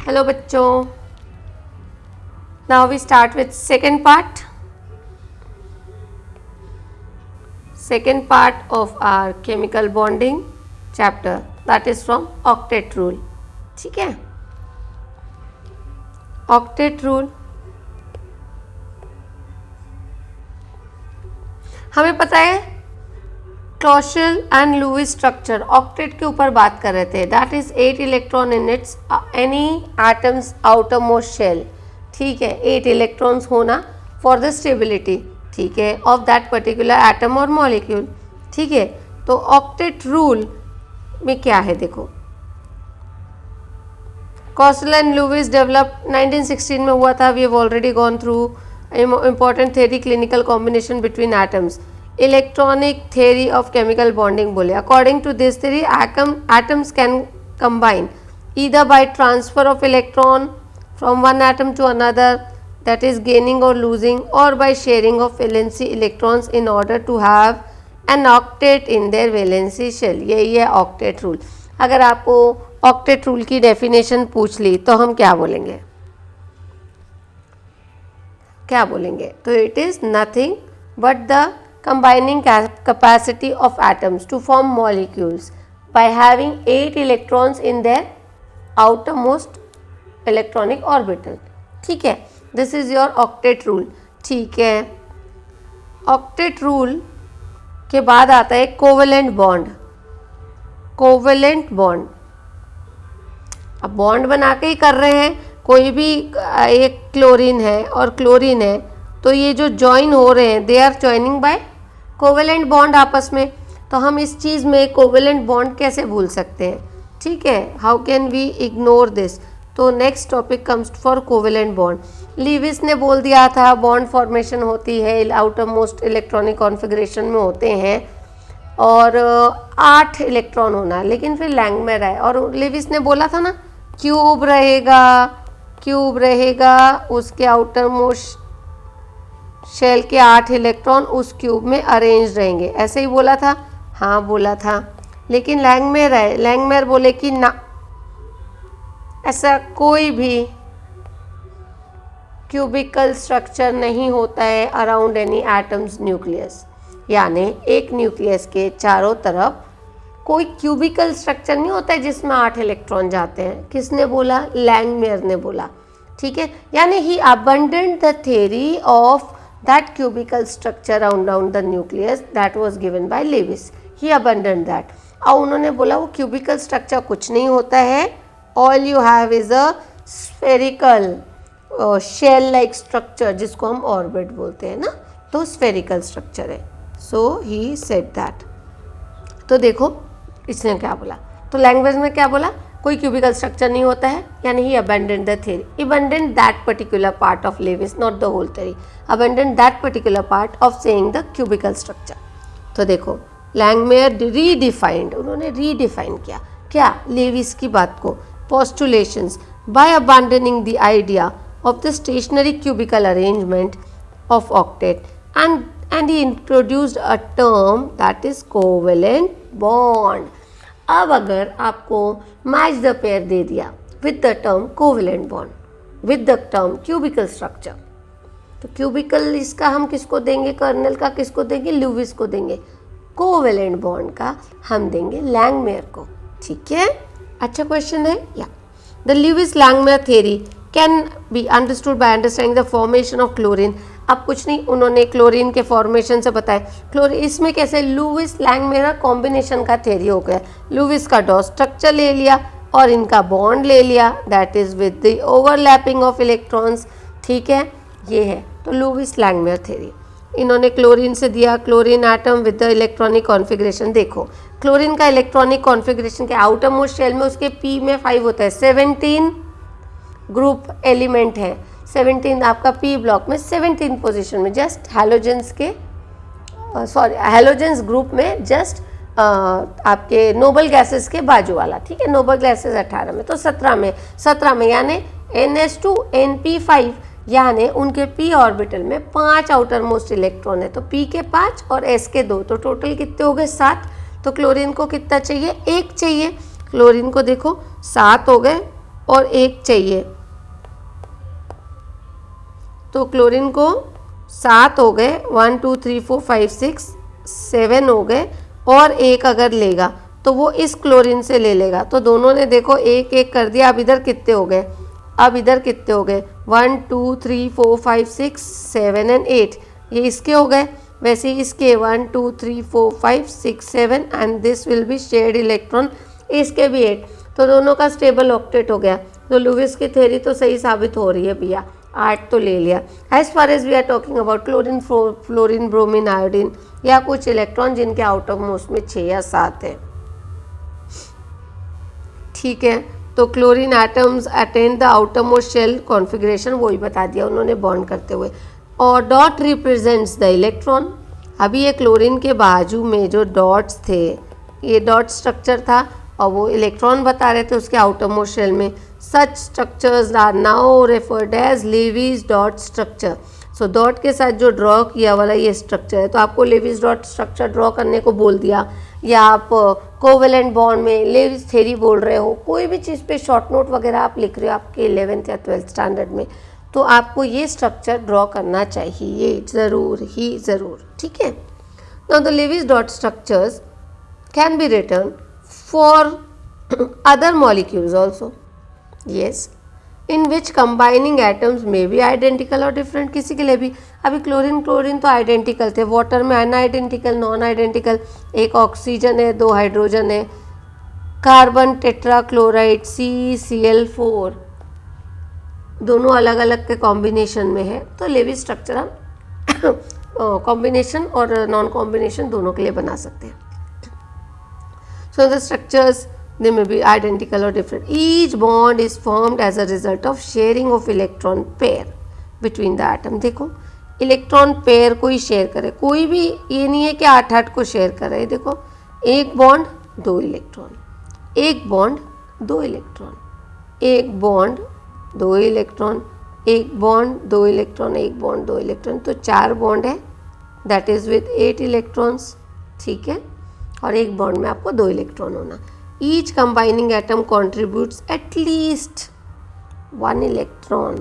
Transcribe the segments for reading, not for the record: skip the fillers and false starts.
Hello बच्चों, now we start with second part of our chemical bonding chapter, that is from octet rule. ठीक है, octet rule हमें पता है Kossel and Lewis structure octet के ऊपर बात कर रहे थे. That is 8 electron in its any atoms outermost shell. ठीक है, 8 इलेक्ट्रॉन्स होना फॉर द स्टेबिलिटी, ठीक है, ऑफ दैट पर्टिकुलर एटम और मॉलिक्यूल. ठीक है, तो ऑक्टेट रूल में क्या है देखो. क्लॉशल एंड लुईस डेवलप 1916 में हुआ था. We have already gone through important theory clinical combination between atoms. Electronic theory of chemical bonding बोले. According to this theory, atoms can combine either by transfer of electron from one atom to another, that is gaining or losing, or by sharing of valency electrons in order to have an octet in their valency shell. यही है octet rule. अगर आपको octet rule की definition पूछ ली तो हम क्या बोलेंगे, क्या बोलेंगे? तो it is nothing but the combining capacity of atoms to form molecules by having 8 electrons in their outermost electronic orbital. ठीक है, this is your octet rule. ठीक है, ऑक्टेट रूल के बाद आता है कोवेलेंट बॉन्ड. कोवेलेंट बॉन्ड अब bond बना के ही कर रहे हैं. कोई भी एक क्लोरीन है और क्लोरीन है तो ये जो जॉइन हो रहे हैं they are joining by covalent bond आपस में. तो हम इस चीज़ में कोवेलेंट बॉन्ड कैसे भूल सकते हैं? ठीक है, how can we ignore this? तो next topic comes for covalent bond. Lewis ने बोल दिया था बॉन्ड फॉर्मेशन होती है आउटर मोस्ट इलेक्ट्रॉनिक कॉन्फ़िगरेशन में होते हैं और 8 इलेक्ट्रॉन होना, लेकिन फिर लैंगमेयर आए और लीविस ने बोला था ना क्यूब रहेगा उसके आउटर मोस्ट शेल के 8 इलेक्ट्रॉन उस क्यूब में अरेंज रहेंगे. ऐसे ही बोला था, हाँ बोला था, लेकिन लैंगमेयर आए. लैंगमेयर बोले कि ना, ऐसा कोई भी क्यूबिकल स्ट्रक्चर नहीं होता है अराउंड एनी एटम्स न्यूक्लियस. यानी एक न्यूक्लियस के चारों तरफ कोई क्यूबिकल स्ट्रक्चर नहीं होता है जिसमें 8 इलेक्ट्रॉन जाते हैं. किसने बोला? लैंगमेयर ने बोला. ठीक है, यानी he abandoned the theory of that cubical structure around the nucleus that was given by Lewis. He abandoned that. और उन्होंने बोला वो क्यूबिकल स्ट्रक्चर कुछ नहीं होता है, all you have is a spherical shell like structure जिसको हम ऑर्बिट बोलते हैं ना, तो स्फेरिकल स्ट्रक्चर है. सो ही सेड दैट. तो देखो इसने क्या बोला, तो लैंग्वेज में क्या बोला, कोई क्यूबिकल स्ट्रक्चर नहीं होता है, यानी he abandon the theory. Abandon that particular part of Lewis, not the whole theory. Abandon that particular part of saying the cubical structure. तो देखो लैंगमेयर रीडिफाइंड, उन्होंने रीडिफाइन किया क्या लेविस की बात को. Postulations by abandoning the idea of the stationary cubical arrangement of octet and he introduced a term that is covalent bond. अब अगर आपको मैच द पेयर दे दिया with the term covalent bond with the term cubical structure, तो cubical इसका हम किसको देंगे, कर्नल का किसको देंगे, लुईस को देंगे. कोवेलेंट बॉन्ड का हम देंगे लैंगमेयर को. ठीक है, अच्छा क्वेश्चन है. या the Lewis Langmuir theory can be understood by understanding the formation of chlorine. अब कुछ नहीं, उन्होंने क्लोरीन के फॉर्मेशन से बताया. क्लोरीन इसमें कैसे, लुईस लैंगमेयर कॉम्बिनेशन का थ्योरी हो गया. लुईस का डॉट स्ट्रक्चर ले लिया और इनका बॉन्ड ले लिया, that is with the overlapping of electrons. ठीक है, ये है तो लुईस लैंगमेयर थ्योरी. इन्होंने क्लोरीन से दिया, chlorine atom with the electronic configuration. देखो क्लोरीन का इलेक्ट्रॉनिक कॉन्फ़िगरेशन के आउटर मोस्ट शेल में उसके पी में 5 होता है, 17 ग्रुप एलिमेंट है. 17 आपका पी ब्लॉक में 17 पोजीशन में, जस्ट हैलोजेंस के हैलोजेंस ग्रुप में जस्ट आपके नोबल गैसेस के बाजू वाला. ठीक है, नोबल गैसेस 18 में, तो 17 में यानी NH2 NP5 यानी उनके p ऑर्बिटल में 5 आउटर मोस्ट इलेक्ट्रॉन है. तो p के 5 और s के 2, तो टोटल कितने हो गए 7. तो क्लोरीन को कितना चाहिए, 1 चाहिए. क्लोरीन को देखो 7 हो गए और एक चाहिए, तो क्लोरीन को 7 हो गए, 1 2 3 4 5 6 7 हो गए, और एक अगर लेगा तो वो इस क्लोरीन से ले लेगा। तो दोनों ने देखो एक एक कर दिया। अब इधर कितने हो गए, अब इधर कितने हो गए, 1 2 3 4 5 6 7 एंड 8, ये इसके हो गए। वैसे ही इसके 1 2 3 4 5 6 7 and this will be shared electron, इसके भी 8। तो दोनों का स्टेबल ऑक्टेट हो गया। तो लुईस की थ्योरी तो सही साबित हो रही है भैया, 8 तो ले लिया। As far as we are talking about chlorine, fluorine, bromine, iodine या कुछ इलेक्ट्रॉन जिनके आउटर मोस्ट में 6 या 7 है, ठीक है। तो chlorine atoms attain the outermost shell configuration, वही बता दिया उन्होंने बॉन्ड करते हुए। और डॉट रिप्रेजेंट्स द इलेक्ट्रॉन। अभी ये क्लोरीन के बाजू में जो डॉट्स थे, ये डॉट स्ट्रक्चर था और वो इलेक्ट्रॉन बता रहे थे उसके आउटर मोस्ट शेल में। Such structures are now referred as Lewis dot structure. So dot के साथ जो ड्रॉ किया वाला ये स्ट्रक्चर है, तो आपको लेविस डॉट स्ट्रक्चर ड्रॉ करने को बोल दिया, या आप कोवेलेंट बॉन्ड में लेविस थ्योरी बोल रहे हो, कोई भी चीज़ पे शॉर्ट नोट वगैरह आप लिख रहे हो आपके 11th या 12th स्टैंडर्ड में, तो आपको ये स्ट्रक्चर ड्रॉ करना चाहिए ज़रूर ही ज़रूर, ठीक है। Now the Lewis dot structures can be written for other molecules also, yes, in which combining atoms may be identical और डिफरेंट। किसी के लिए भी, अभी क्लोरीन क्लोरीन तो आइडेंटिकल थे, वाटर में अनआइडेंटिकल, नॉन आइडेंटिकल, एक ऑक्सीजन है, 2 हाइड्रोजन है, कार्बन टेट्रा क्लोराइड CCl4 दोनों अलग अलग के कॉम्बिनेशन में है। तो लेविस स्ट्रक्चर हम कॉम्बिनेशन और नॉन कॉम्बिनेशन दोनों के लिए बना सकते हैं। So the structures they may be identical or different. Each bond is formed as a result of sharing of electron pair between the atom. देखो इलेक्ट्रॉन पेयर को ही शेयर करे, कोई भी ये नहीं है कि 8-8 को शेयर कर रहे। देखो एक बॉन्ड 2 इलेक्ट्रॉन, एक बॉन्ड 2 इलेक्ट्रॉन, एक बॉन्ड 2 इलेक्ट्रॉन, एक बॉन्ड 2 इलेक्ट्रॉन, एक बॉन्ड 2 इलेक्ट्रॉन, तो 4 बॉन्ड है, दैट इज विद 8 इलेक्ट्रॉन्स, ठीक है। और एक बॉन्ड में आपको 2 इलेक्ट्रॉन होना। Each combining atom contributes at least 1 electron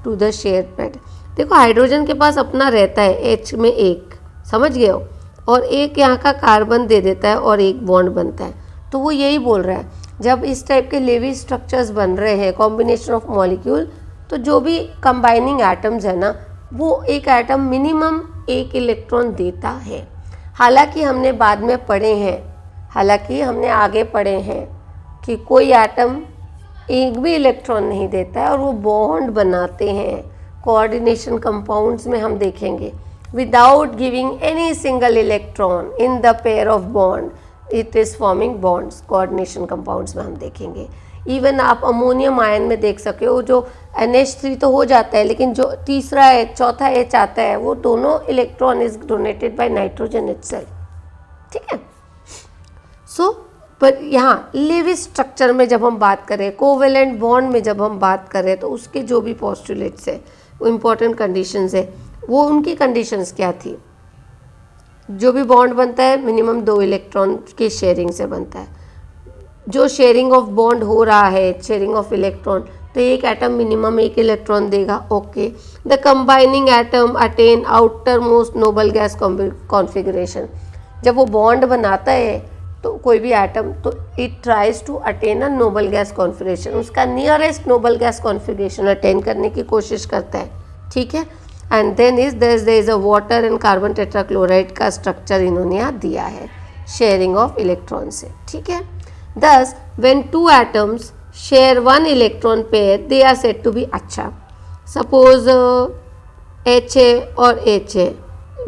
to the shared pair. देखो हाइड्रोजन के पास अपना रहता है H में 1, समझ गए हो, और एक यहाँ का कार्बन दे देता है और एक बॉन्ड बनता है। तो वो यही बोल रहा है, जब इस टाइप के लेविस स्ट्रक्चर्स बन रहे हैं, कॉम्बिनेशन ऑफ मॉलिक्यूल, तो जो भी कंबाइनिंग एटम्स है ना, वो एक एटम मिनिमम 1 इलेक्ट्रॉन देता है। हालांकि हमने बाद में पढ़े हैं, हालांकि हमने आगे पढ़े हैं कि कोई एटम एक भी इलेक्ट्रॉन नहीं देता है और वो बॉन्ड बनाते हैं। कोऑर्डिनेशन कंपाउंड्स में हम देखेंगे, without giving any single electron in the pair of bond it is forming bonds. Coordination compounds में हम देखेंगे। इवन आप अमोनियम आयन में देख सके हो, जो NH3 तो हो जाता है, लेकिन जो तीसरा है, चौथा H आता है, वो दोनों electron is donated by nitrogen itself, ठीक है। सो पर यहाँ लेविस स्ट्रक्चर में जब हम बात करें, कोवेलेंट बॉन्ड में जब हम बात करें, तो उसके जो भी पोस्टुलेट्स है, वो इम्पोर्टेंट कंडीशंस है, वो उनकी कंडीशंस क्या थी। जो भी बॉन्ड बनता है मिनिमम 2 इलेक्ट्रॉन की शेयरिंग से बनता है। जो शेयरिंग ऑफ बॉन्ड हो रहा है, शेयरिंग ऑफ इलेक्ट्रॉन, तो एक एटम मिनिमम 1 इलेक्ट्रॉन देगा, okay. The combining atom attain outer most Nobel gas configuration. जब वो बॉन्ड बनाता है तो कोई भी एटम, तो it tries to attain a noble gas configuration, उसका nearest noble gas configuration attain करने की कोशिश करता है, ठीक है। And then there is a water and carbon tetrachloride का स्ट्रक्चर इन्होंने यहाँ दिया है शेयरिंग ऑफ इलेक्ट्रॉन से, ठीक है। Thus, when 2 atoms share 1 electron pair, they are said to be अच्छा। Suppose HA और HA,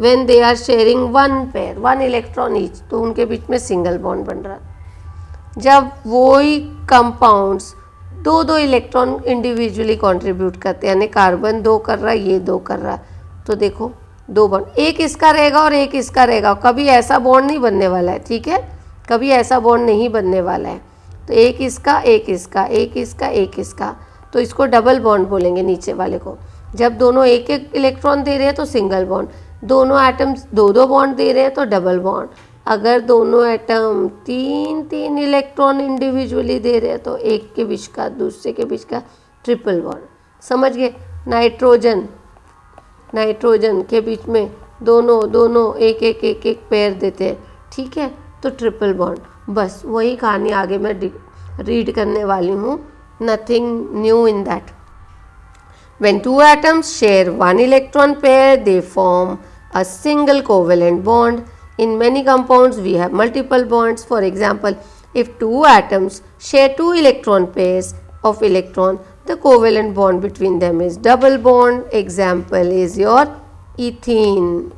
when they are sharing 1 pair, 1 electron each, तो उनके बीच में सिंगल बॉन्ड बन रहा है। जब वही कंपाउंड्स 2-2 इलेक्ट्रॉन इंडिविजुअली कंट्रीब्यूट करते हैं, यानी कार्बन 2 कर रहा है, ये 2 कर रहा है, तो देखो 2 बॉन्ड, एक इसका रहेगा और एक इसका रहेगा, कभी ऐसा बॉन्ड नहीं बनने वाला है, ठीक है, कभी ऐसा बॉन्ड नहीं बनने वाला है। तो एक इसका, एक इसका, एक इसका, एक इसका, तो इसको डबल बॉन्ड बोलेंगे नीचे वाले को। जब दोनों एक एक इलेक्ट्रॉन दे रहे हैं तो सिंगल बॉन्ड, दोनों एटम्स 2-2 बॉन्ड दे रहे हैं तो डबल बॉन्ड। अगर दोनों एटम तीन तीन इलेक्ट्रॉन इंडिविजुअली दे रहे हैं तो एक के बीच का दूसरे के बीच का ट्रिपल बॉन्ड, समझ गए। नाइट्रोजन के बीच में दोनों एक एक एक एक पेयर देते हैं, ठीक है, तो ट्रिपल बॉन्ड। बस वही कहानी आगे मैं रीड करने वाली हूँ, nothing new in that. When two atoms share one electron pair, they form a single covalent bond. In many compounds, we have multiple bonds. For example, if two atoms share two electron pairs of electron, the covalent bond between them is double bond. Example is your ethene.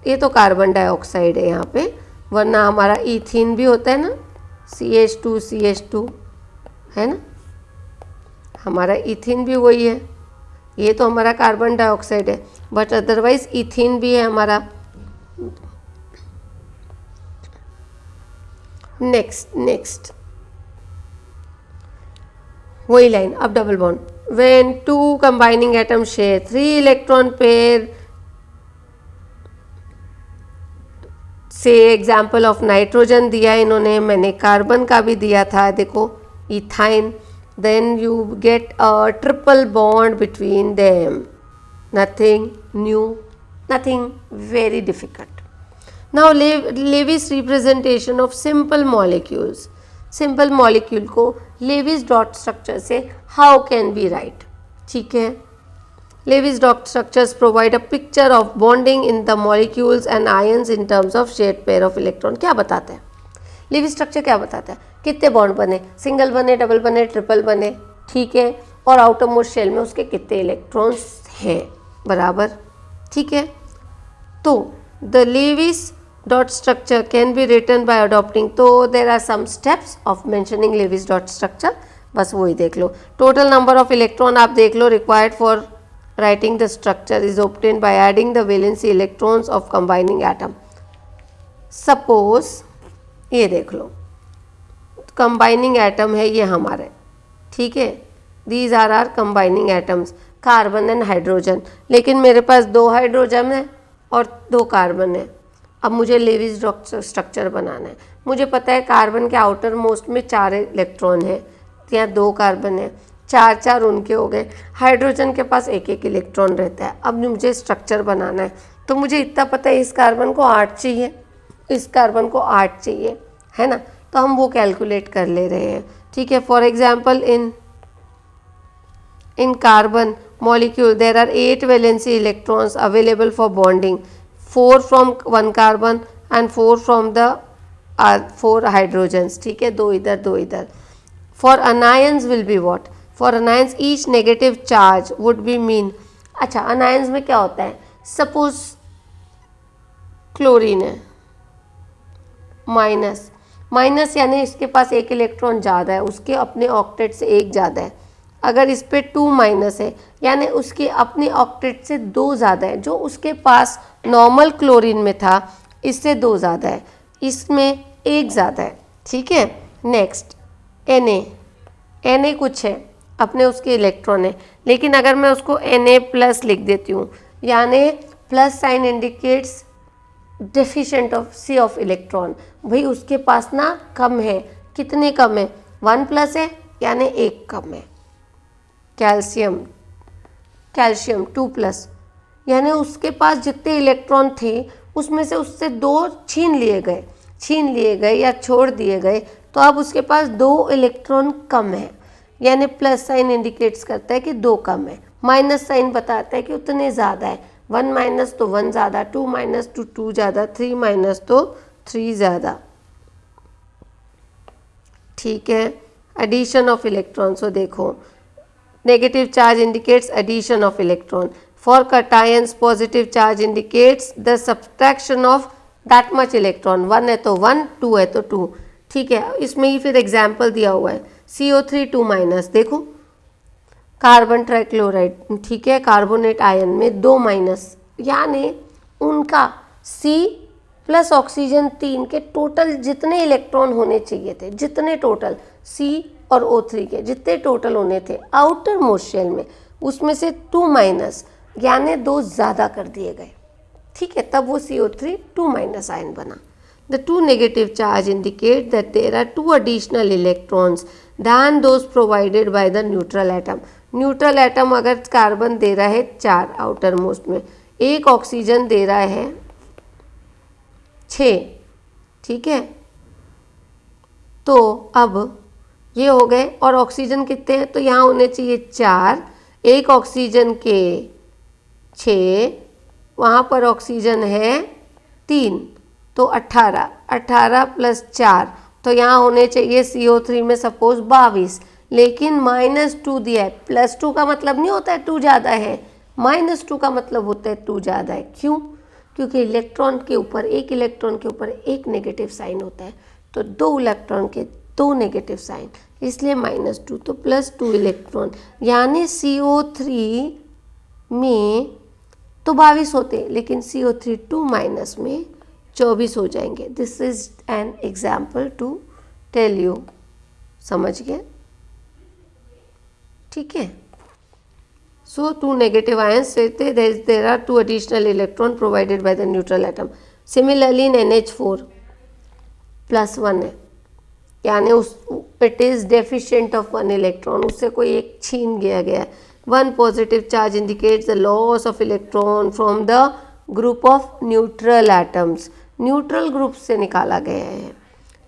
ये तो carbon dioxide है यहाँ पे, वरना हमारा ethene भी होता है ना, CH2 है ना, हमारा ईथीन भी वही है। ये तो हमारा कार्बन डाइऑक्साइड है, बट अदरवाइज इथीन भी है हमारा। नेक्स्ट वही लाइन, अब double bond. When two combining atom share 3 electron pair, से एग्जाम्पल ऑफ नाइट्रोजन दिया इन्होंने, मैंने कार्बन का भी दिया था, देखो ethyne, then you get a triple bond between them. Nothing new, nothing very difficult. Now Lewis representation of simple molecules. Simple molecule को Lewis dot structure से how can we write? ठीक है, Lewis dot structures provide a picture of bonding in the molecules and ions in terms of shared pair of electron. क्या बताते हैं Levi's structure, क्या बताता है, कितने बॉन्ड बने, सिंगल बने, डबल बने, ट्रिपल बने, ठीक है, और आउटर मोस्ट शेल में उसके कितने इलेक्ट्रॉन्स हैं, बराबर, ठीक है। तो the Lewis dot structure can be written by adopting, तो there are some steps of mentioning Lewis dot structure, बस वही देख लो। टोटल नंबर ऑफ इलेक्ट्रॉन आप देख लो required for writing the structure is obtained by adding the valency electrons of combining atom. Suppose ये देख लो, कंबाइनिंग एटम है ये हमारे, ठीक है, these are are combining atoms, carbon and hydrogen, लेकिन मेरे पास 2 हाइड्रोजन है और 2 कार्बन है। अब मुझे लेविस स्ट्रक्चर बनाना है, मुझे पता है कार्बन के आउटर मोस्ट में 4 इलेक्ट्रॉन है, यहाँ 2 कार्बन है, 4 उनके हो गए, हाइड्रोजन के पास 1 इलेक्ट्रॉन रहता है। अब मुझे स्ट्रक्चर बनाना है, तो मुझे इतना पता है इस कार्बन को 8 चाहिए, इस कार्बन को 8 चाहिए, है ना, तो हम वो कैलकुलेट कर ले रहे हैं, ठीक है। For example in carbon molecule there are 8 valency electrons available for bonding, 4 from 1 carbon and 4 from the 4 hydrogens, ठीक है, 2 इधर 2 इधर। For anions will be what, for anions each negative charge would be mean, अच्छा anions में क्या होता है, suppose chlorine है, माइनस यानी इसके पास 1 इलेक्ट्रॉन ज़्यादा है, उसके अपने ऑक्टेट से 1 ज़्यादा है। अगर इस पे 2 माइनस है यानी उसके अपने ऑक्टेट से 2 ज़्यादा है, जो उसके पास नॉर्मल क्लोरीन में था इससे 2 ज़्यादा है, इसमें 1 ज़्यादा है, ठीक है। नेक्स्ट Na कुछ है, अपने उसके इलेक्ट्रॉन है, लेकिन अगर मैं उसको Na+ लिख देती हूँ, यानी plus sign indicates deficient of see of electron, भाई उसके पास ना कम है, कितने कम है, 1+ है यानी 1 कम है। कैल्शियम 2+ यानी उसके पास जितने इलेक्ट्रॉन थे उसमें से उससे 2 छीन लिए गए या छोड़ दिए गए, तो अब उसके पास 2 इलेक्ट्रॉन कम है, यानी प्लस साइन इंडिकेट्स करता है कि 2 कम है, माइनस साइन बताता है कि उतने ज़्यादा है, 1- तो 1 ज़्यादा, 2- तो 2 ज़्यादा, 3- तो 3 ज़्यादा, ठीक है। एडिशन ऑफ इलेक्ट्रॉन, सो देखो negative charge indicates addition of electron, for cations positive charge indicates the subtraction of that much electron, 1 है तो 1, 2 है तो 2, ठीक है। इसमें ही फिर एग्जाम्पल दिया हुआ है, CO3 2-, देखो कार्बन ट्राइक्लोराइड, ठीक है, कार्बोनेट आयन में 2-, यानी उनका C+ ऑक्सीजन 3 के टोटल जितने इलेक्ट्रॉन होने चाहिए थे, जितने टोटल C और O3 के जितने टोटल होने थे आउटर मोस्ट शेल में, उसमें से 2- यानी 2 ज़्यादा कर दिए गए, ठीक है, तब वो CO3 2- आयन बना। The two negative charge indicate that there are two additional electrons than those provided by the neutral atom. Neutral atom अगर कार्बन दे रहा है 4 आउटर मोस्ट में, एक ऑक्सीजन दे रहा है 6, ठीक है। तो अब ये हो गए, और ऑक्सीजन कितने हैं, तो यहाँ होने चाहिए 4, एक ऑक्सीजन के 6, वहाँ पर ऑक्सीजन है 3, तो 18, 18 + 4, तो यहाँ होने चाहिए CO3 में सपोज 22, लेकिन -2 दिया है। +2 का मतलब नहीं होता है 2 ज़्यादा है, -2 का मतलब होता है 2 ज़्यादा है। क्यों? क्योंकि इलेक्ट्रॉन के ऊपर, एक इलेक्ट्रॉन के ऊपर एक नेगेटिव साइन होता है, तो 2 इलेक्ट्रॉन के 2 नेगेटिव साइन, इसलिए -2, तो +2 इलेक्ट्रॉन, यानी CO3 में तो 22 होते हैं, लेकिन CO3 2- में 24 हो जाएंगे। This is an example to tell you, समझ गए? ठीक है। So two negative ions state there are two additional electron provided by the neutral atom. Similarly in NH4 +1 है, यानी उस it is deficient of 1 electron, उससे कोई एक छीन गया। One positive charge indicates the loss of electron from the group of neutral atoms. Neutral group से निकाला गया है।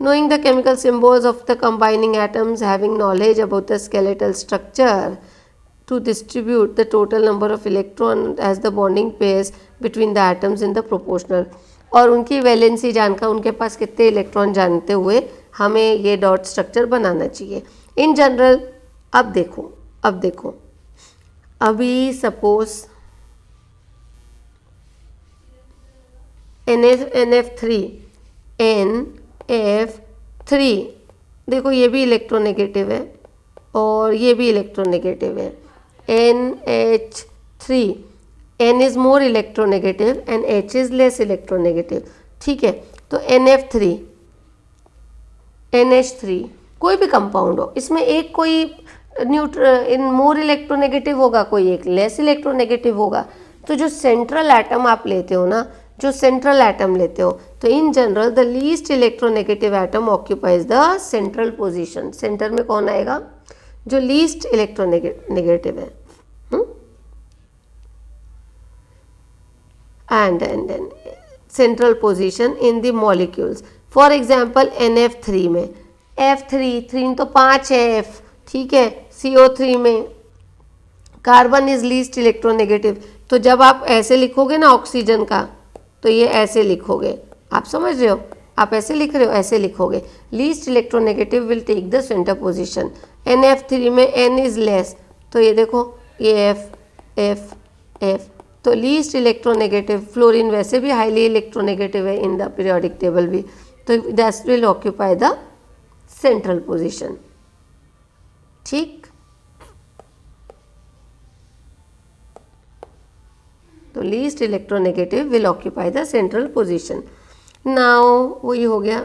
Knowing the chemical symbols of the combining atoms, having knowledge about the skeletal structure to distribute the total number of electron as the bonding pairs between the atoms in the proportional, और उनकी valency जानकर उनके पास कितने electron जानते हुए हमें ये dot structure बनाना चाहिए। इन जनरल अब देखो अभी सपोज NF3 देखो, ये भी इलेक्ट्रोनेगेटिव है और ये भी इलेक्ट्रोनेगेटिव है। NH3, N is more electronegative and H is less electronegative, ठीक है। तो NF3, NH3 कोई भी कंपाउंड हो, इसमें एक कोई इन मोर इलेक्ट्रोनेगेटिव होगा, कोई एक लेस इलेक्ट्रोनेगेटिव होगा। तो जो सेंट्रल एटम आप लेते हो ना, जो सेंट्रल एटम लेते हो, तो in general the least electronegative atom occupies the central position. Center में कौन आएगा? जो लीस्ट इलेक्ट्रोनेगेटिव है। And then central position in the molecules. For example NF3 में F3 तो 5 है F, ठीक है। CO3 में कार्बन इज लीस्ट इलेक्ट्रोनेगेटिव, तो जब आप ऐसे लिखोगे ना ऑक्सीजन का, तो ये ऐसे लिखोगे, आप समझ रहे हो? आप ऐसे लिख रहे हो, ऐसे लिखोगे, least electronegative will take the center position. NF3 में N इज लेस, तो ये देखो, ये F, तो लीस्ट इलेक्ट्रोनेगेटिव। फ्लोरीन वैसे भी हाईली इलेक्ट्रोनेगेटिव है इन द पीरियोडिक टेबल भी, तो that will occupy the central position, ठीक। तो least electronegative will occupy the central position. Now वही हो गया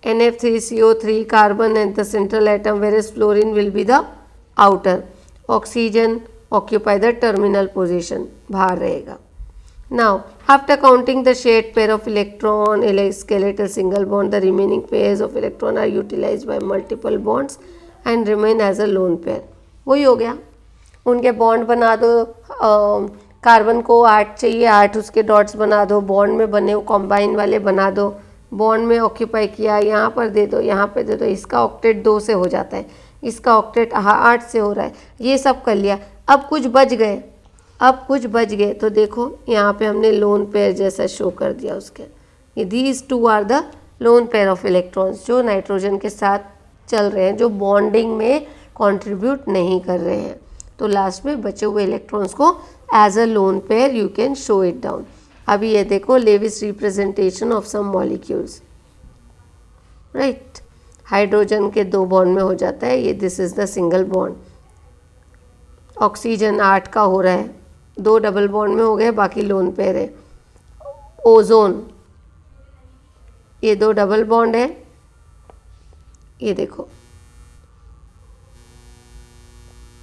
NF3CO3 carbon at the central atom, whereas fluorine will be the outer. Oxygen occupy the terminal position, बाहर रहेगा। Now after counting the shared pair of electron, skeletal single bond, the remaining pairs of electron are utilized by multiple bonds and remain as a lone pair. वही हो गया, उनके bond बना दो। Carbon को 8 चाहिए, 8 उसके डॉट्स बना दो, बॉन्ड में बने कॉम्बाइन वाले बना दो, बॉन्ड में ऑक्यूपाई किया, यहाँ पर दे दो, यहाँ पे दे दो। इसका ऑक्टेट 2 से हो जाता है, इसका ऑक्टेट 8 से हो रहा है, ये सब कर लिया। अब कुछ बच गए, तो देखो यहाँ पे हमने लोन पेयर जैसा शो कर दिया उसके। ये these 2 are the lone pair of electrons, जो नाइट्रोजन के साथ चल रहे हैं, जो बॉन्डिंग में कंट्रीब्यूट नहीं कर रहे हैं। तो लास्ट में बचे हुए इलेक्ट्रॉन्स को as a lone pair you can show it down. अभी ये देखो, Lewis representation of some molecules, right. Hydrogen के 2 बॉन्ड में हो जाता है ये, this is the single bond. Oxygen 8 का हो रहा है, 2 डबल बॉन्ड में हो गए, बाकी लोन पेयर है। ओजोन, ये 2 डबल बॉन्ड है, ये देखो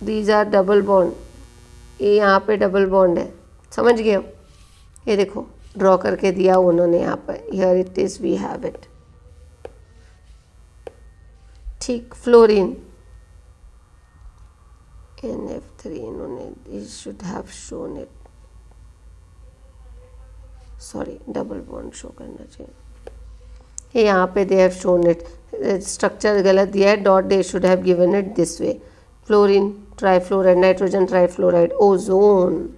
दीज आर डबल बॉन्ड, ये यहाँ पे डबल बॉन्ड है, समझ गए हो? ये देखो ड्रॉ करके दिया उन्होंने यहाँ पर, here it is, we have it. ठीक, फ्लोरीन NF3 इन्होंने should have shown it, sorry double bond show करना चाहिए, यहाँ पे they have shown it, structure गलत दिया है, dot they should have given it this way. Fluorine trifluoride, nitrogen trifluoride, ozone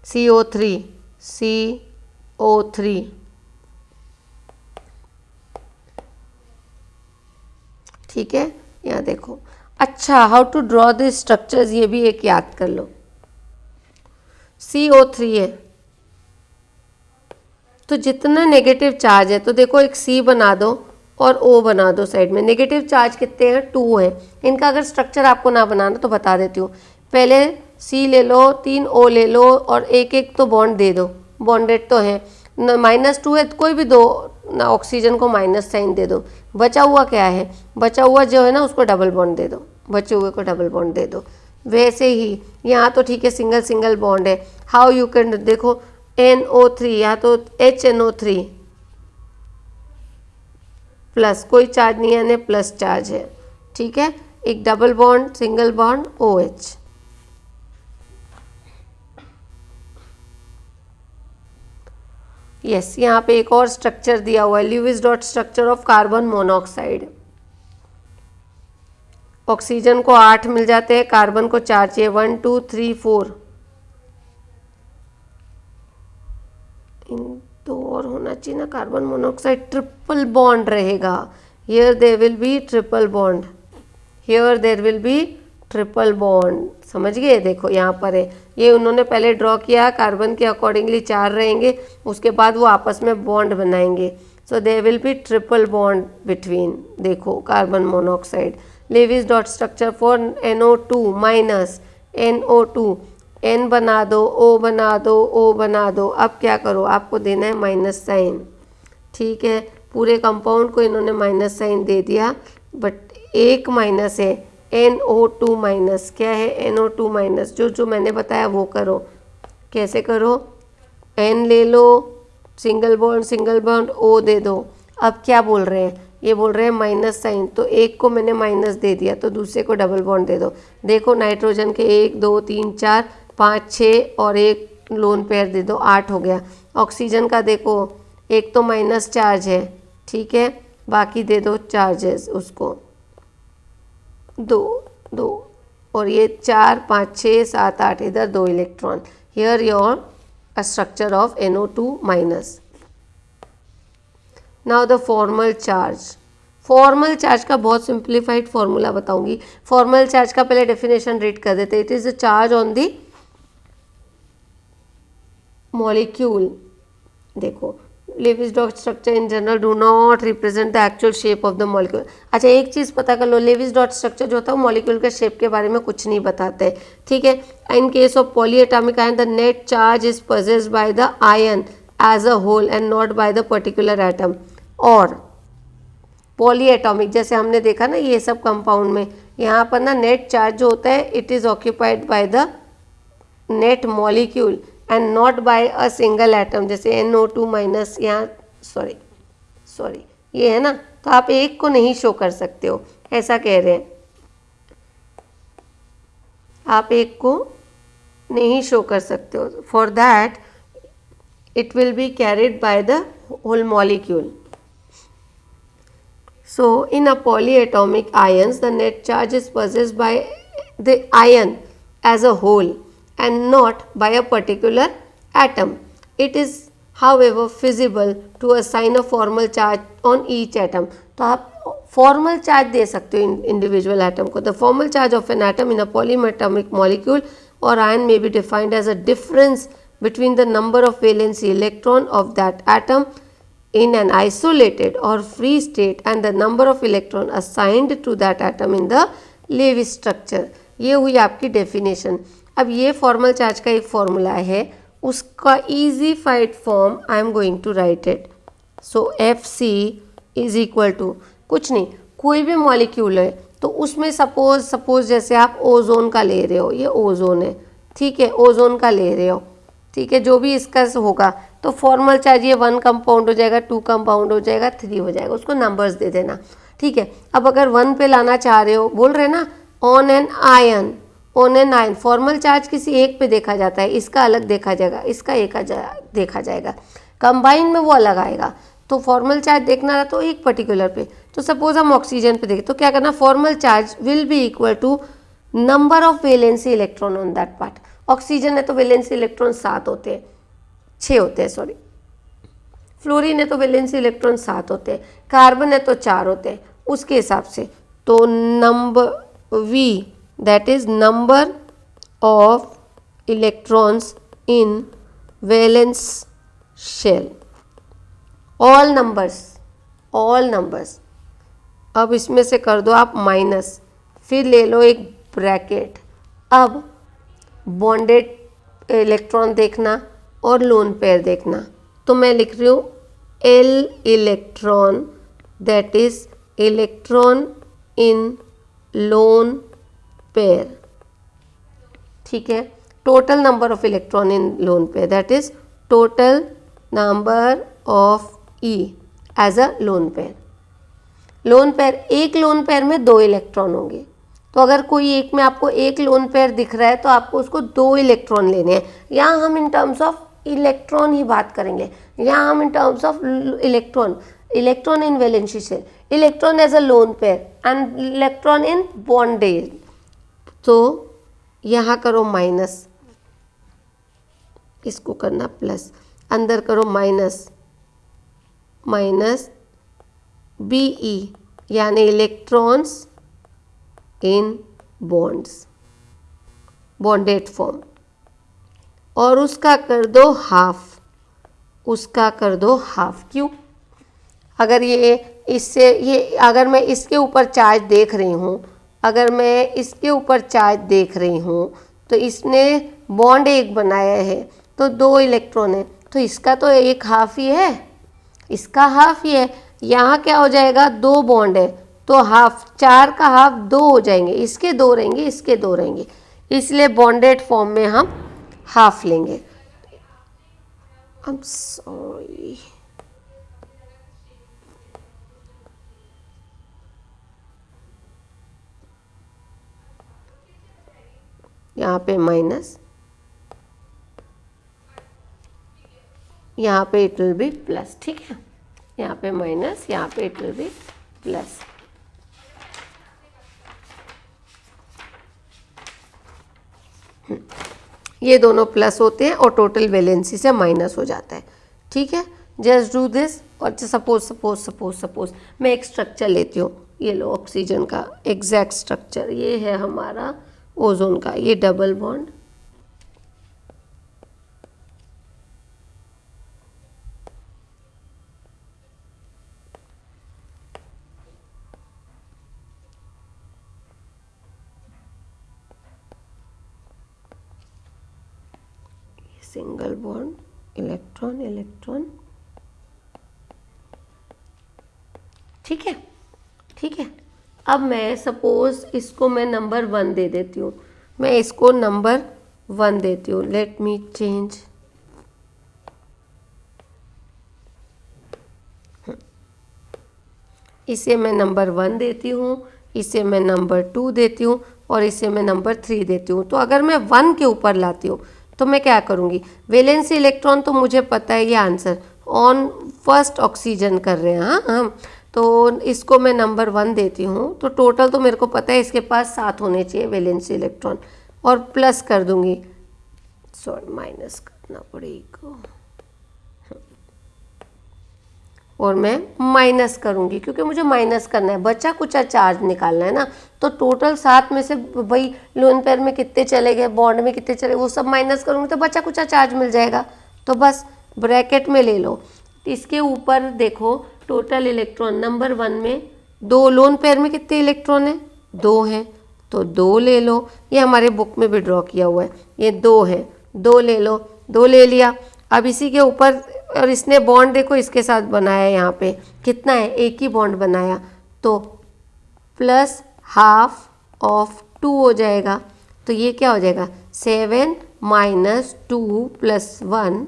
CO3, CO3, ठीक है। यहाँ देखो, अच्छा how to draw the structures, ये भी एक याद कर लो। CO3 है तो जितना नेगेटिव चार्ज है, तो देखो एक C बना दो और O बना दो साइड में। नेगेटिव चार्ज कितने हैं? 2 हैं। इनका अगर स्ट्रक्चर आपको ना बनाना तो बता देती हूँ। पहले C ले लो, 3 O ले लो और एक एक तो बॉन्ड दे दो, बॉन्डेड तो है न, -2 है, कोई भी दो ना, ऑक्सीजन को माइनस साइन दे दो। बचा हुआ क्या है? बचा हुआ जो है ना उसको डबल बॉन्ड दे दो, बचे हुए को डबल बॉन्ड दे दो। वैसे ही यहाँ तो ठीक है, सिंगल सिंगल बॉन्ड है। हाउ यू कैन, देखो NO3, यहाँ तो HNO3 प्लस, कोई चार्ज नहीं है, यानी प्लस चार्ज है, ठीक है। एक double bond, single bond, OH। Yes, यहाँ पे एक और स्ट्रक्चर दिया हुआ है, Lewis dot structure of carbon monoxide. Oxygen को 8 मिल जाते हैं, कार्बन को 4 चाहिए, 1 2 3 4। इन दो और होना चाहिए ना, कार्बन मोनोऑक्साइड ट्रिपल बॉन्ड रहेगा। Here there will be triple bond, here there will be triple bond, समझ गए। देखो यहाँ पर है, ये उन्होंने पहले ड्रॉ किया, कार्बन के अकॉर्डिंगली 4 रहेंगे, उसके बाद वो आपस में बॉन्ड बनाएंगे। So there will be triple bond between, देखो carbon monoxide. Lewis dot structure for NO2 minus NO2, N बना दो, O बना दो, O बना दो। अब क्या करो, आपको देना है माइनस साइन, ठीक है। पूरे कंपाउंड को इन्होंने माइनस साइन दे दिया, बट एक माइनस है, NO2 माइनस, क्या है? NO2 minus. जो मैंने बताया वो करो। कैसे करो? N ले लो, सिंगल बॉन्ड O दे दो। अब क्या बोल रहे हैं? ये बोल रहे हैं माइनस साइन, तो एक को मैंने माइनस दे दिया, तो दूसरे को डबल बॉन्ड दे दो। देखो नाइट्रोजन के 1 2 3 4 5 6 और एक लोन पेयर दे दो, 8 हो गया। ऑक्सीजन का देखो, एक तो माइनस चार्ज है, ठीक है, बाकी दे दो चार्जेस उसको, 2 2 और ये 4 5 6 7 8, इधर 2 electron. Here your structure of NO2 minus. Now the formal charge. Formal charge का बहुत सिंप्लीफाइड फॉर्मूला बताऊंगी। फॉर्मल चार्ज का पहले डेफिनेशन रीड कर देते। It is the charge on the molecule. देखो, Lewis dot structure in general do not represent the actual shape of the molecule. अच्छा, एक चीज़ पता कर लो, लेविस डॉट स्ट्रक्चर जो होता है वो मॉलिक्यूल के शेप के बारे में कुछ नहीं बताते, ठीक है। In case of polyatomic ion the net charge is possessed by the ion as a whole and not by the particular atom. और पॉलीएटॉमिक, जैसे हमने देखा ना ये सब कंपाउंड में, यहाँ पर ना नेट चार्ज जो होता है it is occupied by the net molecule and not by a single atom. जैसे NO2 माइनस, यहाँ सॉरी ये है ना, तो आप एक को नहीं शो कर सकते हो, ऐसा कह रहे हैं, आप एक को नहीं शो कर सकते हो। For that it will be carried by the whole molecule. So in a polyatomic ions, the net charge is possessed by the ion as a whole and not by a particular atom. It is, however, feasible to assign a formal charge on each atom. तो आप formal charge दे सकते हो individual atom को. The formal charge of an atom in a polyatomic molecule or ion may be defined as a difference between the number of valency electron of that atom in an isolated or free state and the number of electron assigned to that atom in the Lewis structure. ये हुई आपकी definition. अब ये formal charge का एक formula है, उसका easified form I am going to write it. So FC is equal to कुछ नहीं, कोई भी मॉलिक्यूल है तो उसमें सपोज जैसे आप ओजोन का ले रहे हो, ये ओजोन है, ठीक है, ओजोन का ले रहे हो, ठीक है, जो भी इसका होगा, तो फॉर्मल चार्ज ये 1 कंपाउंड हो जाएगा, 2 कंपाउंड हो जाएगा, 3 हो जाएगा, उसको नंबर्स दे देना, ठीक है। अब अगर 1 पे लाना चाह रहे हो, बोल रहे ना on an ion, on an ion, formal charge किसी एक पे देखा जाता है, इसका अलग देखा जाएगा, इसका एक देखा जाएगा, कंबाइन में वो अलग आएगा। तो फॉर्मल चार्ज देखना रहा तो एक पर्टिकुलर पे, तो सपोज हम ऑक्सीजन पे देखें तो क्या करना, formal charge will be equal to number of valency electron on that part. Oxygen है तो वैलेंसी इलेक्ट्रॉन 7 होते हैं, 6 होते हैं सॉरी, फ्लोरीन है तो वैलेंसी इलेक्ट्रॉन 7 होते हैं, कार्बन है तो 4 होते हैं, उसके हिसाब से। तो number we that is number of electrons in valence shell, all numbers. अब इसमें से कर दो आप माइनस, फिर ले लो एक ब्रैकेट। अब बॉन्डेड इलेक्ट्रॉन देखना और लोन पेयर देखना, तो मैं लिख रही हूँ L electron that is electron in lone pair, ठीक है। Total number of electron in lone pair that is total number of E as a lone pair. Lone pair, एक लोन पेयर में 2 इलेक्ट्रॉन होंगे, तो अगर कोई एक में आपको एक लोन पेयर दिख रहा है तो आपको उसको 2 इलेक्ट्रॉन लेने हैं। यहाँ हम इन टर्म्स ऑफ इलेक्ट्रॉन ही बात करेंगे, यहाँ हम in terms of electron in valency shell, electron as a lone pair and electron in bondage. तो यहाँ करो माइनस, इसको करना प्लस, अंदर करो माइनस बी ई यानी electrons in bonds, bonded form, और उसका कर दो हाफ, क्यों? अगर ये इससे ये अगर मैं इसके ऊपर चार्ज देख रही हूँ, तो इसने बॉन्ड एक बनाया है तो 2 इलेक्ट्रॉन है, तो इसका तो एक हाफ ही है, इसका हाफ ही है। यहाँ क्या हो जाएगा, 2 बॉन्ड है तो हाफ, 4 का हाफ 2 हो जाएंगे, इसके 2 रहेंगे, इसके 2 रहेंगे, इसलिए बॉन्डेड फॉर्म में हम हाफ लेंगे। आई एम सॉरी, यहाँ पे माइनस, यहाँ पे इट विल बी प्लस, ठीक है। यहाँ पे माइनस, यहाँ पे इट विल बी प्लस। ये दोनों प्लस होते हैं और टोटल वैलेंसी से माइनस हो जाता है, ठीक है। Just do this. और सपोज मैं एक स्ट्रक्चर लेती हूँ, ये लो ऑक्सीजन का एग्जैक्ट स्ट्रक्चर, ये है हमारा ओजोन का, ये double bond, single bond, electron, ठीक है। अब मैं सपोज इसको मैं नंबर 1 दे देती हूँ, लेट मी चेंज, इसे मैं नंबर 1 देती हूँ, इसे मैं नंबर 2 देती हूँ और इसे मैं नंबर 3 देती हूँ। तो अगर मैं 1 के ऊपर लाती हूँ तो मैं क्या करूँगी, वैलेंसी इलेक्ट्रॉन तो मुझे पता है, ये आंसर ऑन फर्स्ट ऑक्सीजन कर रहे हैं, हाँ हम, तो इसको मैं नंबर 1 देती हूँ, तो टोटल तो मेरे को पता है इसके पास 7 होने चाहिए वैलेंसी इलेक्ट्रॉन, और प्लस कर दूँगी, सॉरी माइनस करना पड़ेगा, और मैं माइनस करूँगी क्योंकि मुझे माइनस करना है, बचा कुचा चार्ज निकालना है ना। तो टोटल 7 में से भाई लोन पेयर में कितने चले गए, बॉन्ड में कितने चले, वो सब माइनस करूँगी तो बचा कुचा चार्ज मिल जाएगा। तो बस ब्रैकेट में ले लो, इसके ऊपर देखो टोटल इलेक्ट्रॉन नंबर 1 में 2, लोन पेयर में कितने इलेक्ट्रॉन हैं, 2 हैं, तो 2 ले लो, ये हमारे बुक में भी ड्रॉ किया हुआ है, ये 2 है, 2 ले लो, 2 ले लिया। अब इसी के ऊपर, और इसने बॉन्ड देखो इसके साथ बनाया, यहाँ पे कितना है, एक ही बॉन्ड बनाया, तो प्लस हाफ ऑफ 2 हो जाएगा। तो ये क्या हो जाएगा, 7 - 2 + 1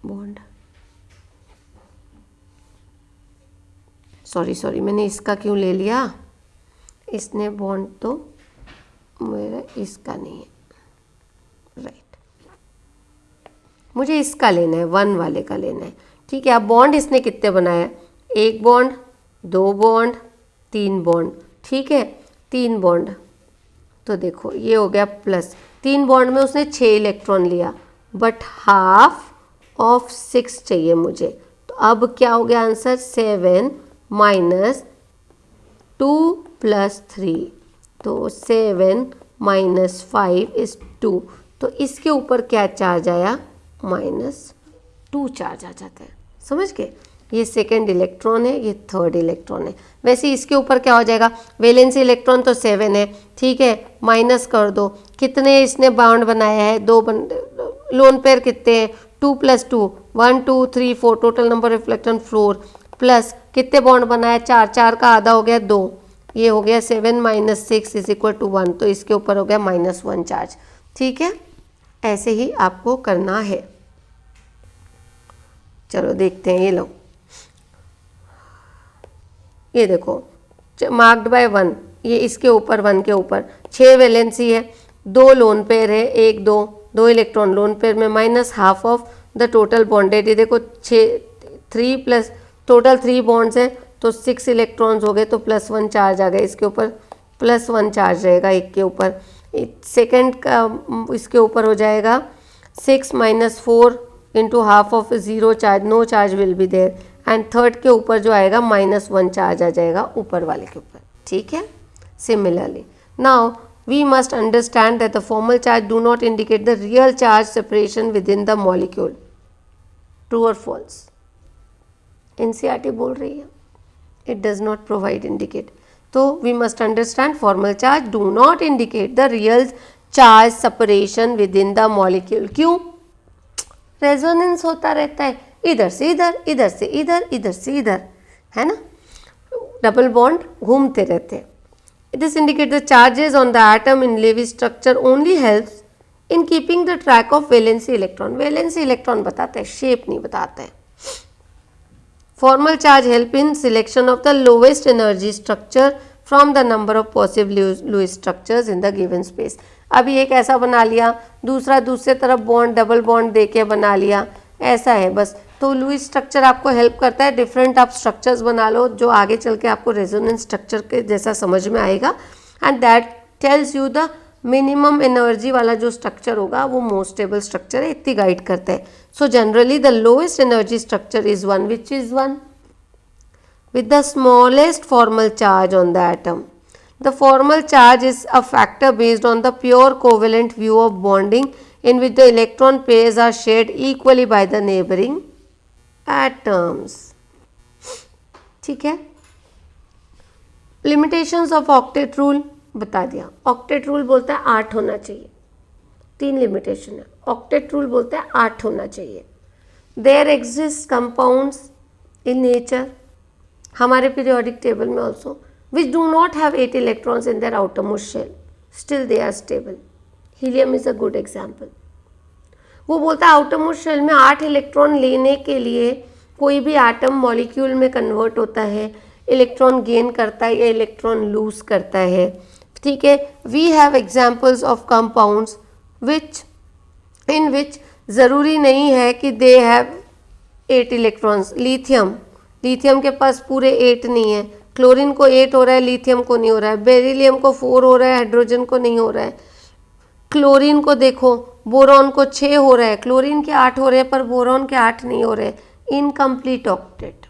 बॉन्ड, सॉरी मैंने इसका क्यों ले लिया, इसने बॉन्ड तो मेरा इसका नहीं है, राइट, मुझे इसका लेना है, 1 वाले का लेना है। ठीक है, अब बॉन्ड इसने कितने बनाया, 1 बॉन्ड, 2 बॉन्ड, 3 बॉन्ड। ठीक है, 3 बॉन्ड, तो देखो ये हो गया प्लस, 3 बॉन्ड में उसने 6 इलेक्ट्रॉन लिया, बट हाफ ऑफ 6 चाहिए मुझे। तो अब क्या हो गया आंसर, 7 माइनस 2 प्लस 3, तो 7 माइनस 5 इज 2। तो इसके ऊपर क्या चार्ज आया, -2 चार्ज आ जाता है, समझ गए। ये सेकेंड इलेक्ट्रॉन है, ये थर्ड इलेक्ट्रॉन है। वैसे इसके ऊपर क्या हो जाएगा, वैलेंसी इलेक्ट्रॉन तो 7 है, ठीक है, माइनस कर दो, कितने इसने बॉन्ड बनाया है, 2 लोन पेयर कितने हैं, 2 + 2 1 2 3 4, total number of electron 4, plus कितने बॉन्ड बनाया, 4, 4 का आधा हो गया 2, ये हो गया 7 माइनस 6 इज इक्वल टू 1, तो इसके ऊपर हो गया -1 चार्ज। ठीक है, ऐसे ही आपको करना है। चलो देखते हैं, ये लो, ये देखो मार्क्ड बाय 1, ये इसके ऊपर 1 के ऊपर 6 वैलेंसी है, 2 लोन पेयर है, 1 2 इलेक्ट्रॉन लोन पेयर में, minus half of the total bonded. ये देखो 3 प्लस टोटल 3 बॉन्ड्स है, तो 6 इलेक्ट्रॉन्स हो गए, तो +1 चार्ज आ गया इसके ऊपर, +1 चार्ज रहेगा एक के ऊपर। सेकेंड का इसके ऊपर हो जाएगा 6 minus 4 into half of 0 charge, no charge will be there, and third के ऊपर जो आएगा -1 चार्ज आ जाएगा ऊपर वाले के ऊपर। ठीक है, similarly now we must understand that the formal charge do not indicate the real charge separation within the molecule. True और फॉल्स, एनसीईआरटी बोल रही है, it does not provide indicate. तो we must understand formal charge do not indicate the real charge separation within the molecule. क्यों, resonance होता रहता है, इधर से इधर, इधर से इधर, इधर से इधर, है ना, डबल बॉन्ड घूमते रहते हैं। It is indicate the charges on the atom in Lewis structure only helps in keeping the track of valency electron. Valency electron बताता है, शेप नहीं बताता है। Formal charge help in selection of the lowest energy structure from the number of possible Lewis structures in the given space. अभी एक ऐसा बना लिया, दूसरा दूसरे तरफ बॉन्ड डबल बॉन्ड देके बना लिया, ऐसा है बस। तो लुईस स्ट्रक्चर आपको हेल्प करता है, डिफरेंट आप स्ट्रक्चर्स बना लो जो आगे चल के आपको रेजोनेंस स्ट्रक्चर के जैसा समझ में आएगा, and that tells you the minimum energy वाला जो स्ट्रक्चर होगा वो मोस्ट स्टेबल स्ट्रक्चर है, इतनी गाइड करता है। So generally the lowest energy structure is 1, which is 1 with the smallest formal charge on the atom. The formal charge is a factor based on the pure covalent view of bonding in which the electron pairs are shared equally by the neighboring atoms. ठीक है, limitations of octet rule बता दिया। octet rule बोलता है 8 होना चाहिए, 3 limitation है। octet rule बोलता है 8 होना चाहिए। There exist compounds in nature, हमारे पीरियोडिक टेबल में also, which do not have 8 electrons in their outermost shell, still they are stable. Helium is a good example. वो बोलता है आउटरमोस्ट शेल में 8 इलेक्ट्रॉन लेने के लिए कोई भी एटम मॉलिक्यूल में कन्वर्ट होता है, इलेक्ट्रॉन गेन करता है या इलेक्ट्रॉन लूज करता है। ठीक है, we have examples of compounds which in which ज़रूरी नहीं है कि दे हैव 8 इलेक्ट्रॉन्स। लिथियम के पास पूरे 8 नहीं है, क्लोरीन को 8 हो रहा है, लिथियम को नहीं हो रहा है। बेरिलियम को 4 हो रहा है, हाइड्रोजन को नहीं हो रहा है। क्लोरीन को देखो, बोरॉन को 6 हो रहा है, क्लोरीन के 8 हो रहे हैं पर बोरॉन के 8 नहीं हो रहे। Incomplete octet.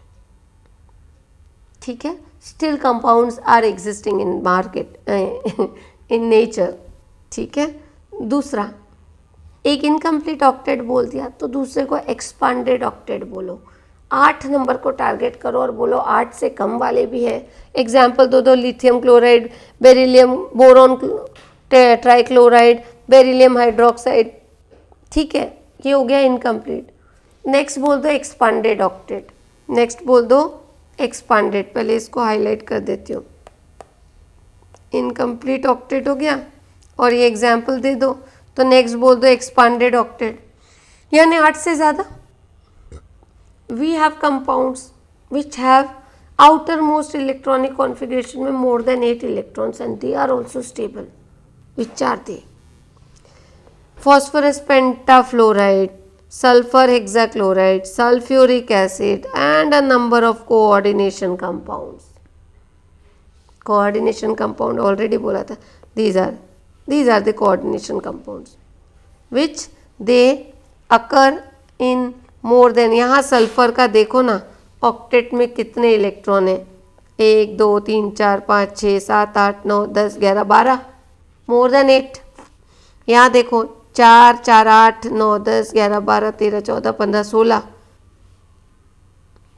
ठीक है, still compounds are existing in market, in nature. ठीक है, दूसरा एक इनकम्प्लीट ऑक्टेट बोल दिया तो दूसरे को एक्सपांडेड ऑक्टेट बोलो। 8 नंबर को टारगेट करो और बोलो 8 से कम वाले भी है। एग्जाम्पल दो lithium chloride, beryllium, boron trichloride, beryllium hydroxide. ठीक है, ये हो गया इनकम्प्लीट। नेक्स्ट बोल दो एक्सपांडेड ऑक्टेट। नेक्स्ट बोल दो एक्सपांडेड, पहले इसको हाईलाइट कर देती हूँ। इनकम्प्लीट ऑक्टेट हो गया और ये एग्जाम्पल दे दो, तो नेक्स्ट बोल दो एक्सपांडेड ऑक्टेट, यानी 8 से ज़्यादा। We have compounds which have outermost electronic configuration में more than 8 electrons and they are also stable. Which are they? Phosphorus pentafluoride, sulfur hexachloride, sulfuric acid and a number of coordination compounds. Coordination compound already बोला था. These are the coordination compounds which they occur in more than. यहाँ sulphur का देखो ना, octet में कितने electron है? 1 2 3 4 5 6 7 8 9 10 11 12, more than 8. यहाँ देखो 4 4 8 9 10 11 12 13 14 15 16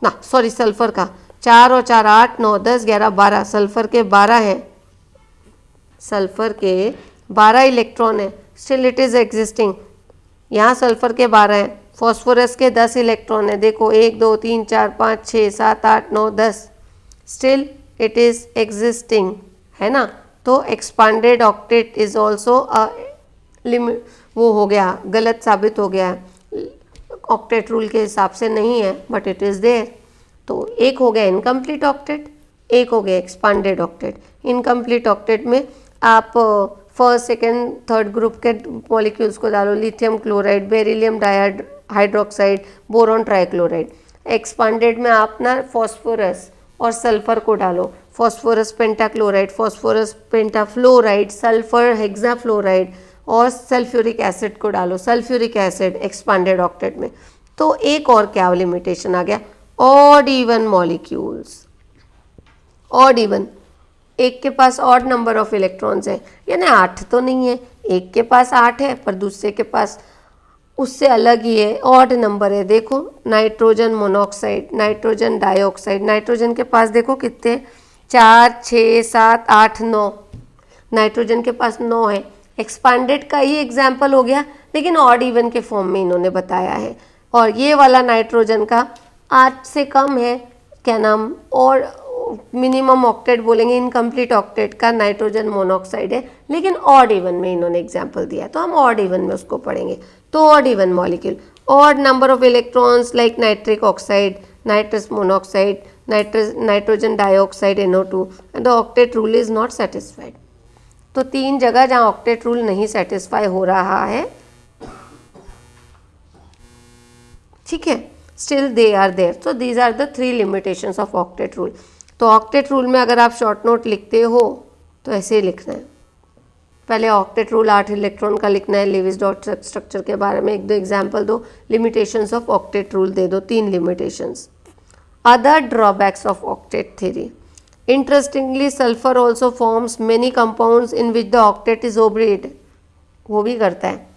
ना, सॉरी सल्फर का 4 और 4 8 9 10 11 12, सल्फर के 12 हैं, सल्फर के 12 इलेक्ट्रॉन है. Still it is existing. यहाँ सल्फर के 12 हैं, फॉस्फोरस के 10 इलेक्ट्रॉन है. देखो 1 2 3 4 5 6 7 8 9 10, स्टिल इट इज एग्जिस्टिंग, है ना. तो expanded octet is also limit, वो हो गया, गलत साबित हो गया, ऑक्टेट रूल के हिसाब से नहीं है, बट इट इज़ देयर. तो एक हो गया इनकम्प्लीट ऑक्टेट, एक हो गया एक्सपांडेड ऑक्टेट. इनकम्प्लीट ऑक्टेट में आप फर्स्ट सेकेंड थर्ड ग्रुप के मॉलिक्यूल्स को डालो, lithium chloride, beryllium hydroxide, boron trichloride. Expanded में आप ना फॉस्फोरस और सल्फर को डालो, phosphorus pentachloride, phosphorus pentafluoride, sulphur hexafluoride और सल्फ्यूरिक एसिड को डालो, सल्फ्यूरिक एसिड एक्सपांडेड ऑक्टेट में. तो एक और क्या लिमिटेशन आ गया, odd even molecules. Odd even, एक के पास ऑड नंबर ऑफ इलेक्ट्रॉन्स है, यानी 8 तो नहीं है, एक के पास 8 है पर दूसरे के पास उससे अलग ही है, ऑड नंबर है. देखो nitrogen monoxide, nitrogen dioxide, nitrogen के पास देखो कितने, 4 6 7 8 9, नाइट्रोजन के पास 9 है. एक्सपांडेड का ही एग्जाम्पल हो गया, लेकिन ऑड इवन के फॉर्म में इन्होंने बताया है. और ये वाला नाइट्रोजन का 8 से कम है, क्या नाम, और मिनिमम ऑक्टेट बोलेंगे, इनकम्प्लीट ऑक्टेट का नाइट्रोजन मोनोऑक्साइड है, लेकिन ऑड इवन में इन्होंने एग्जाम्पल दिया, तो हम ऑड इवन में उसको पढ़ेंगे. तो odd even molecule, odd number of electrons like nitric oxide, nitrous monoxide, nitrogen dioxide NO2, and the octet rule is not satisfied. तो 3 जगह जहाँ ऑक्टेट रूल नहीं सेटिस्फाई हो रहा है, ठीक है, still they are there. So these are the 3 limitations of octet rule. तो ऑक्टेट रूल में अगर आप शॉर्ट नोट लिखते हो तो ऐसे ही लिखना है. पहले ऑक्टेट रूल 8 इलेक्ट्रॉन का लिखना है, लेविस डॉट स्ट्रक्चर के बारे में 1-2 एग्जाम्पल दो, लिमिटेशंस ऑफ ऑक्टेट रूल दे दो, 3 limitations. Other drawbacks of octet theory. Interestingly, sulfur also forms many compounds in which the octet is obeyed. वो भी करता है.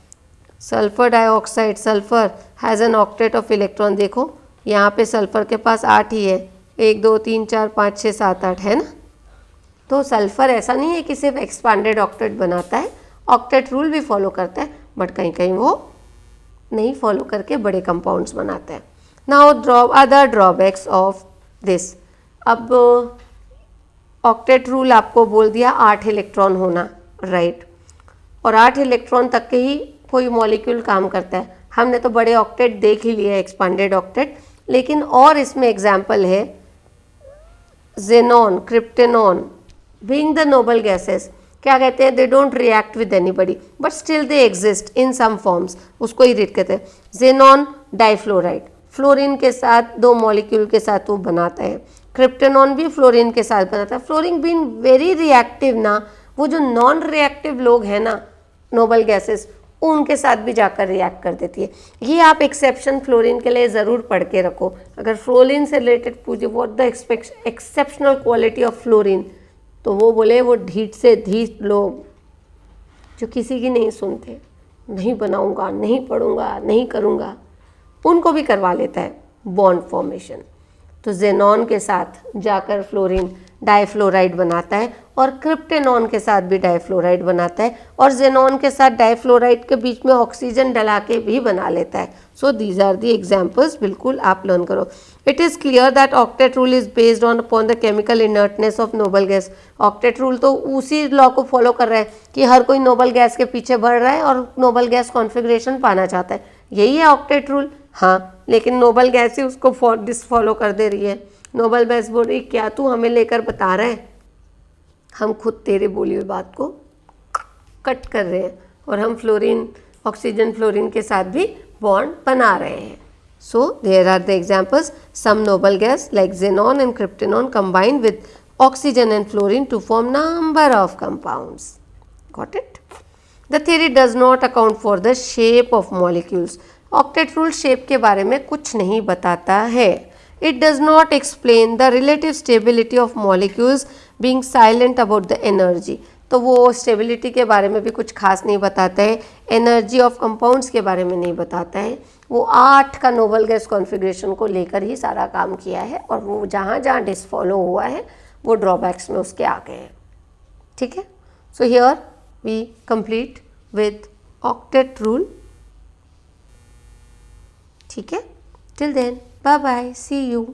Sulphur dioxide, sulphur has an octet of electron. देखो यहाँ पे sulphur के पास 8 ही है, 1 2 3 4 5 6 7 8 है ना. तो सल्फर ऐसा नहीं है कि सिर्फ एक्सपांडेड ऑक्टेट बनाता है, ऑक्टेट रूल भी फॉलो करता है, बट कहीं कहीं वो नहीं फॉलो करके बड़े कंपाउंड्स बनाता है. Now other drawbacks of this. अब ऑक्टेट रूल आपको बोल दिया 8 इलेक्ट्रॉन होना, राइट, और 8 इलेक्ट्रॉन तक के ही कोई मॉलिक्यूल काम करता है. हमने तो बड़े ऑक्टेट देख ही लिए, एक्सपांडेड ऑक्टेट, लेकिन और इसमें एग्जाम्पल है xenon, krypton, being the noble gases. क्या कहते हैं, they don't react with anybody but still they exist in some forms, उसको ही रीड कहते हैं. जेनॉन डाइफ्लोराइड, फ्लोरीन के साथ 2 मॉलिक्यूल के साथ वो बनाता है. क्रिप्टेनॉन भी फ्लोरीन के साथ बनाता है. फ्लोरीन बीइंग वेरी रिएक्टिव ना, वो जो नॉन रिएक्टिव लोग हैं ना, नोबल गैसेस, उनके साथ भी जाकर रिएक्ट कर देती है. ये आप एक्सेप्शन फ्लोरीन के लिए ज़रूर पढ़ के रखो. अगर फ्लोरीन से रिलेटेड पूछे what the exceptional quality of fluorine, तो वो बोले वो ढीठ से ढीठ लोग जो किसी की नहीं सुनते, नहीं बनाऊंगा, नहीं पढ़ूंगा, नहीं करूंगा, उनको भी करवा लेता है बॉन्ड फॉर्मेशन. तो जेनॉन के साथ जाकर फ्लोरीन डाइफ्लोराइड बनाता है और क्रिप्टेनॉन के साथ भी डाइफ्लोराइड बनाता है, और जेनॉन के साथ डाइफ्लोराइड के बीच में ऑक्सीजन डला के भी बना लेता है. So these are the examples, बिल्कुल आप लर्न करो. It is clear that octet rule is based on upon the chemical inertness of noble gas. Octet rule तो उसी लॉ को फॉलो कर रहा है कि हर कोई नोबल गैस के पीछे बढ़ रहा है और नोबल गैस कॉन्फिगरेशन पाना चाहता है. यही है ऑक्टेट रूल. हाँ, लेकिन नोबल गैस ही उसको डिसफॉलो कर दे रही है। नोबल गैस बोल रही क्या तू हमें लेकर बता रहा है, हम खुद तेरे बोली हुई बात को कट कर रहे हैं और हम फ्लोरीन ऑक्सीजन फ्लोरीन के साथ भी बॉन्ड बना रहे हैं। So there are the examples. Some noble gas like xenon and krypton combine with oxygen and fluorine to form number of compounds. Got it? The theory does not account for the shape of molecules. Octet rule shape के बारे में कुछ नहीं बताता है. It does not explain the relative stability of molecules being silent about the energy. तो वो stability के बारे में भी कुछ खास नहीं बताता है, एनर्जी ऑफ कंपाउंड्स के बारे में नहीं बताता है। वो 8 का नोबल गैस कॉन्फ़िगरेशन को लेकर ही सारा काम किया है और वो जहाँ जहाँ डिसफॉलो हुआ है वो ड्रॉबैक्स में उसके आ गए हैं। ठीक है, so here we complete with octet rule. ठीक है, till then bye bye, see you.